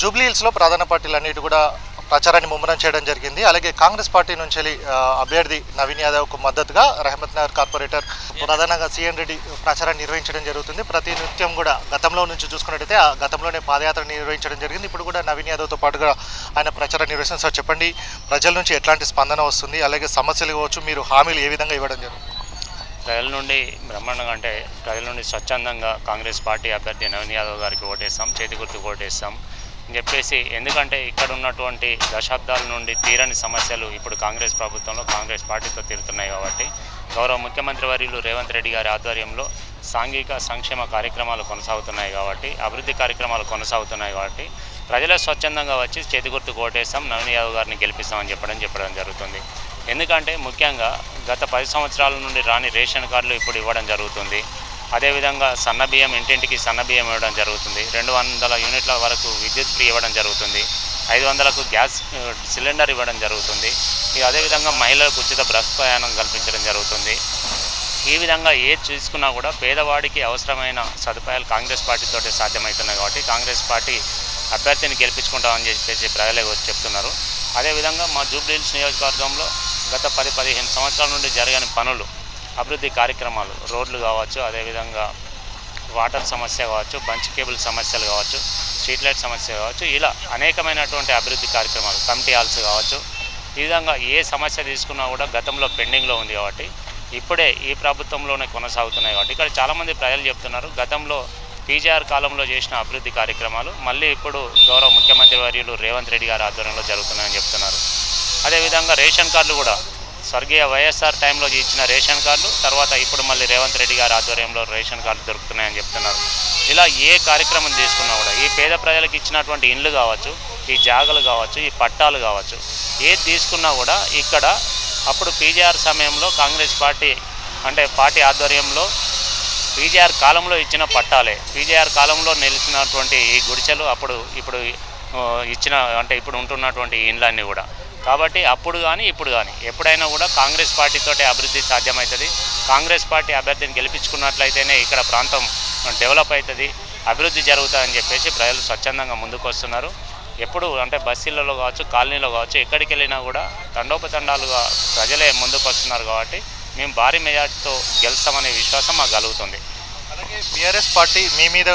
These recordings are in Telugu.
జూబ్లీ హిల్స్లో ప్రధాన పార్టీలన్నిటి కూడా ప్రచారాన్ని ముమ్మరం చేయడం జరిగింది. అలాగే కాంగ్రెస్ పార్టీ నుంచి అభ్యర్థి నవీన్ యాదవ్కు మద్దతుగా రహమత్ నగర్ కార్పొరేటర్ ప్రధానంగా సిఎన్ రెడ్డి ప్రచారాన్ని నిర్వహించడం జరుగుతుంది. ప్రతి నిత్యం కూడా గతంలో నుంచి చూసుకున్నట్టయితే ఆ గతంలోనే పాదయాత్ర నిర్వహించడం జరిగింది. ఇప్పుడు కూడా నవీన్ యాదవ్తో పాటుగా ఆయన ప్రచారం నిర్వహిస్తుంది. సార్ చెప్పండి, ప్రజల నుంచి ఎట్లాంటి స్పందన వస్తుంది, అలాగే సమస్యలు కావచ్చు, మీరు హామీలు ఏ విధంగా ఇవ్వడం జరుగుతుంది? ప్రజల నుండి బ్రహ్మాండంగా అంటే ప్రజల నుండి స్వచ్ఛందంగా కాంగ్రెస్ పార్టీ అభ్యర్థి నవీన్ యాదవ్ గారికి ఓటేస్తాం, చేతి గుర్తుకు ఓటేస్తాం అని చెప్పేసి, ఎందుకంటే ఇక్కడ ఉన్నటువంటి దశాబ్దాల నుండి తీరని సమస్యలు ఇప్పుడు కాంగ్రెస్ ప్రభుత్వంలో కాంగ్రెస్ పార్టీతో తీరుతున్నాయి కాబట్టి గౌరవ ముఖ్యమంత్రి వర్యులు రేవంత్ రెడ్డి గారి ఆధ్వర్యంలో సాంఘిక సంక్షేమ కార్యక్రమాలు కొనసాగుతున్నాయి కాబట్టి, అభివృద్ధి కార్యక్రమాలు కొనసాగుతున్నాయి కాబట్టి ప్రజలే స్వచ్ఛందంగా వచ్చి చేతి గుర్తుకు ఓటేస్తాం, నవీన్ యాదవ్ గారిని గెలిపిస్తామని చెప్పడం జరుగుతుంది. ఎందుకంటే ముఖ్యంగా గత 10 సంవత్సరాల నుండి రాని రేషన్ కార్డులు ఇప్పుడు ఇవ్వడం జరుగుతుంది. అదేవిధంగా సన్నబియ్యం ఇంటింటికి సన్నబియ్యం ఇవ్వడం జరుగుతుంది. 200 యూనిట్ల వరకు విద్యుత్ ఫ్రీ ఇవ్వడం జరుగుతుంది. 500కు గ్యాస్ సిలిండర్ ఇవ్వడం జరుగుతుంది. అదేవిధంగా మహిళలకు ఉచిత బస్ ప్రయాణం కల్పించడం జరుగుతుంది. ఈ విధంగా ఏది చూసుకున్నా కూడా పేదవాడికి అవసరమైన సదుపాయాలు కాంగ్రెస్ పార్టీతోటే సాధ్యమవుతున్నాయి కాబట్టి కాంగ్రెస్ పార్టీ అభ్యర్థిని గెలిపించుకుంటామని చెప్పేసి ప్రజలే చెప్తున్నారు. అదేవిధంగా మా జూబ్లీ హిల్స్ నియోజకవర్గంలో గత 10-15 సంవత్సరాల నుండి జరగని పనులు, అభివృద్ధి కార్యక్రమాలు, రోడ్లు కావచ్చు, అదేవిధంగా వాటర్ సమస్య కావచ్చు, బంచ్ కేబుల్ సమస్యలు కావచ్చు, స్ట్రీట్ లైట్ సమస్య కావచ్చు, ఇలా అనేకమైనటువంటి అభివృద్ధి కార్యక్రమాలు, కమిటీ హాల్స్ కావచ్చు, ఈ విధంగా ఏ సమస్య తీసుకున్నా కూడా గతంలో పెండింగ్లో ఉంది కాబట్టి ఇప్పుడే ఈ ప్రభుత్వంలోనే కొనసాగుతున్నాయి కాబట్టి ఇక్కడ చాలామంది ప్రజలు చెప్తున్నారు గతంలో పీజీఆర్ కాలంలో చేసిన అభివృద్ధి కార్యక్రమాలు మళ్ళీ ఇప్పుడు గౌరవ ముఖ్యమంత్రి వర్యులు రేవంత్ రెడ్డి గారి ఆధ్వర్యంలో జరుగుతున్నాయని చెప్తున్నారు. అదేవిధంగా రేషన్ కార్డులు కూడా స్వర్గీయ వైఎస్ఆర్ టైంలో ఇచ్చిన రేషన్ కార్డులు తర్వాత ఇప్పుడు మళ్ళీ రేవంత్ రెడ్డి గారి ఆధ్వర్యంలో రేషన్ కార్డులు దొరుకుతున్నాయని చెప్తున్నారు. ఇలా ఏ కార్యక్రమం తీసుకున్నా కూడా ఈ పేద ప్రజలకు ఇచ్చినటువంటి ఇండ్లు కావచ్చు, ఈ జాగలు కావచ్చు, ఈ పట్టాలు కావచ్చు, ఏది తీసుకున్నా కూడా ఇక్కడ అప్పుడు పీజీఆర్ సమయంలో కాంగ్రెస్ పార్టీ పార్టీ ఆధ్వర్యంలో పీజీఆర్ కాలంలో ఇచ్చిన పట్టాలే, పీజీఆర్ కాలంలో నిలిచినటువంటి ఈ గుడిసెలు ఇప్పుడు ఇచ్చిన ఇప్పుడు ఉంటున్నటువంటి ఇండ్లన్నీ కూడా. కాబట్టి అప్పుడు కానీ ఇప్పుడు కానీ ఎప్పుడైనా కూడా కాంగ్రెస్ పార్టీతోటే అభివృద్ధి సాధ్యమవుతుంది. కాంగ్రెస్ పార్టీ అభ్యర్థిని గెలిపించుకున్నట్లయితేనే ఇక్కడ ప్రాంతం డెవలప్ అవుతుంది, అభివృద్ధి జరుగుతుందని చెప్పేసి ప్రజలు స్వచ్ఛందంగా ముందుకు వస్తున్నారు. ఎప్పుడు బస్సులలో కావచ్చు, కాలనీలో కావచ్చు, ఎక్కడికి వెళ్ళినా కూడా తండోపతండాలుగా ప్రజలే ముందుకు వస్తున్నారు కాబట్టి మేము భారీ మెజార్టీతో గెలుస్తామనే విశ్వాసం మాకు కలుగుతుంది. అలాగే బీఆర్ఎస్ పార్టీ మీ మీద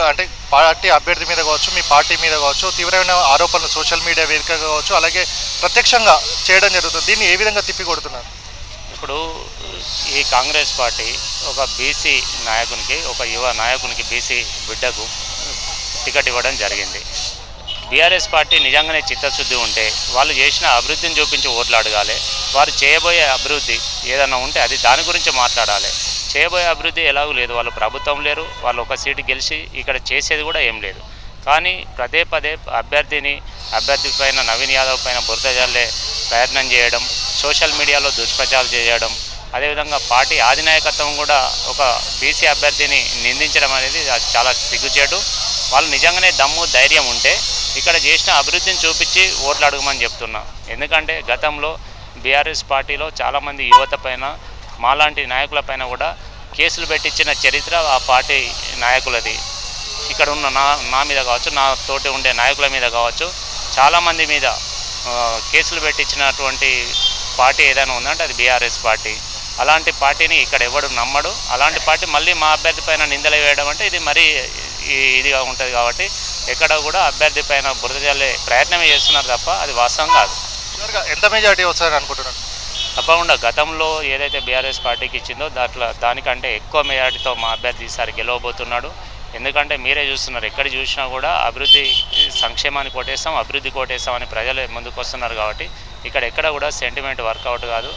పార్టీ అభ్యర్థి మీద కావచ్చు, మీ పార్టీ మీద కావచ్చు తీవ్రమైన ఆరోపణలు సోషల్ మీడియా వేదికగా కావచ్చు, అలాగే ప్రత్యక్షంగా చేయడం జరుగుతుంది. దీన్ని ఏ విధంగా తిప్పికొడుతున్నారు? ఇప్పుడు ఈ కాంగ్రెస్ పార్టీ ఒక బీసీ నాయకునికి, ఒక యువ నాయకునికి, బీసీ బిడ్డకు టికెట్ ఇవ్వడం జరిగింది. బీఆర్ఎస్ పార్టీ నిజంగానే చిత్తశుద్ధి ఉంటే వాళ్ళు చేసిన అభివృద్ధిని చూపించి ఓట్లు అడగాలి. వారు చేయబోయే అభివృద్ధి ఏదన్నా ఉంటే అది దాని గురించి మాట్లాడాలి. చేయబోయే అభివృద్ధి ఎలాగూ లేదు, వాళ్ళు ప్రభుత్వం లేరు, వాళ్ళు ఒక సీటు గెలిచి ఇక్కడ చేసేది కూడా ఏం లేదు. కానీ పదే అభ్యర్థి పైన నవీన్ యాదవ్ పైన బురద జల్లే ప్రయత్నం చేయడం, సోషల్ మీడియాలో దుష్ప్రచారం చేయడం, అదేవిధంగా పార్టీ అధినాయకత్వం కూడా ఒక బీసీ అభ్యర్థిని నిందించడం అనేది చాలా సిగ్గుచేటు. వాళ్ళు నిజంగానే దమ్ము ధైర్యం ఉంటే ఇక్కడ చేసిన అభివృద్ధిని చూపించి ఓట్లు అడగమని చెప్తున్నా. ఎందుకంటే గతంలో బీఆర్ఎస్ పార్టీలో చాలామంది యువత పైన, మాలాంటి నాయకుల కూడా కేసులు పెట్టించిన చరిత్ర ఆ పార్టీ నాయకులది. ఇక్కడ ఉన్న నా మీద కావచ్చు, నా తోటి ఉండే నాయకుల మీద కావచ్చు, చాలామంది మీద కేసులు పెట్టించినటువంటి పార్టీ ఏదైనా ఉందంటే అది బీఆర్ఎస్ పార్టీ. అలాంటి పార్టీని ఇక్కడ ఎవడు నమ్మడు. అలాంటి పార్టీ మళ్ళీ మా అభ్యర్థి పైన నిందలు వేయడం అంటే ఇది మరీ ఇదిగా ఉంటుంది కాబట్టి ఎక్కడ కూడా అభ్యర్థి పైన బురద జల్లే ప్రయత్నమే చేస్తున్నారు తప్ప అది వాస్తవం కాదు. ఎంత మెజార్టీ వస్తుందని అనుకుంటున్నారు? తప్పకుండా గతంలో ఏదైతే బీఆర్ఎస్ పార్టీకి ఇచ్చిందో దానికంటే ఎక్కువ మెజార్టీతో మా అభ్యర్థి ఈసారి గెలవబోతున్నాడు. ఎందుకంటే మీరే చూస్తున్నారు, ఎక్కడ చూసినా కూడా అభివృద్ధి, సంక్షేమాన్ని కోటేస్తాం, అభివృద్ధి కోటేస్తాం అని ప్రజలు ముందుకు వస్తున్నారు కాబట్టి ఇక్కడ ఎక్కడ కూడా సెంటిమెంట్ వర్కౌట్ కాదు.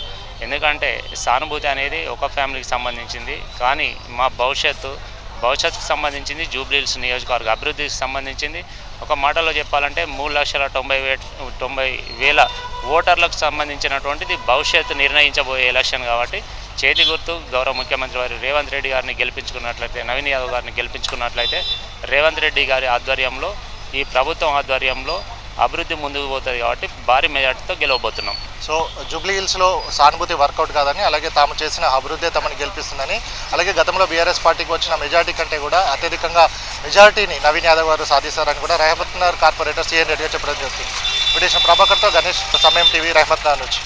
ఎందుకంటే సానుభూతి అనేది ఒక ఫ్యామిలీకి సంబంధించింది, కానీ మా భవిష్యత్తుకు సంబంధించింది, జూబ్లీ హిల్స్ నియోజకవర్గ అభివృద్ధికి సంబంధించింది. ఒక మాటలో చెప్పాలంటే 3,90,000 ఓటర్లకు సంబంధించినటువంటిది భవిష్యత్తు నిర్ణయించబోయే ఎలక్షన్ కాబట్టి చేతి గుర్తు గౌరవ ముఖ్యమంత్రి వారు రేవంత్ రెడ్డి గారిని గెలిపించుకున్నట్లయితే, నవీన్ యాదవ్ గారిని గెలిపించుకున్నట్లయితే రేవంత్ రెడ్డి గారి ఆధ్వర్యంలో, ఈ ప్రభుత్వం ఆధ్వర్యంలో అభివృద్ధి ముందుకు పోతుంది కాబట్టి భారీ మెజార్టీతో గెలవబోతున్నాం. సో జూబ్లీ హిల్స్లో సానుభూతి వర్కౌట్ కాదని, అలాగే తాము చేసిన అభివృద్ధి తమని గెలిపిస్తుందని, అలాగే గతంలో బీఆర్ఎస్ పార్టీకి వచ్చిన మెజార్టీ కంటే కూడా అత్యధికంగా మెజార్టీని నవీన్ యాదవ్ గారు సాధిస్తారని కూడా రహమత్ నగర్ కార్పొరేటర్ సిఎన్ రెడ్డి గారు చెప్పడం జరుగుతుంది. విడేషన్ ప్రభాకర్తో గణేష్, సమయం టీవీ, రహమత్ నగర్ నుంచి.